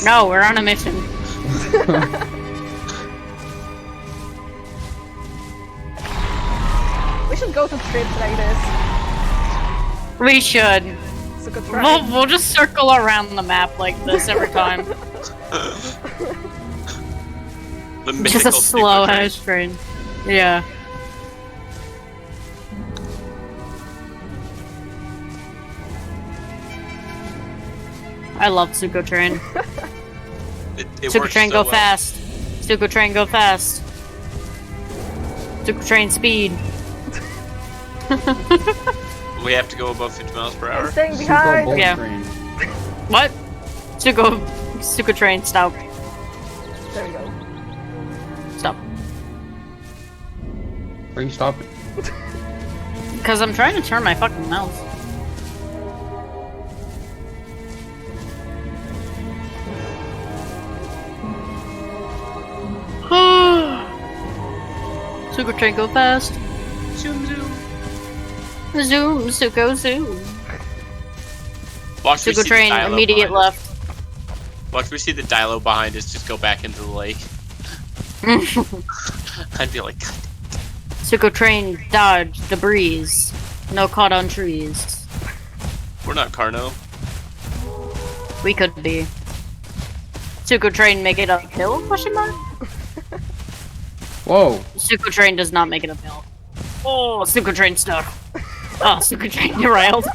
No, we're on a mission. We should go to trips like this. We should. It's a good try. We'll just circle around the map like this every time. Just a slow ass train. Yeah. I love Sucho Train. Sucho Train go fast. Sucho Train go fast. Sucho Train speed. We have to go above 50 miles per hour. I'm staying behind. Yeah. What? Sucho Train, stop. There we go. Stop. Why are you stopping? Because I'm trying to turn my fucking mouse. Sucho Train go fast. Zoom zoom. Zoom, Sucho zoom. Watch Sucho Train, immediate left. Watch we see the Dilo behind us just go back into the lake. I'd be like, Sucho Train, dodge the breeze. No caught on trees. we're not Carno. We could be. Sucho Train make it uphill? Question mark? Whoa! Sucho Train does not make it uphill. Oh, Sucho Train stuck. Oh, Sucho Train derailed.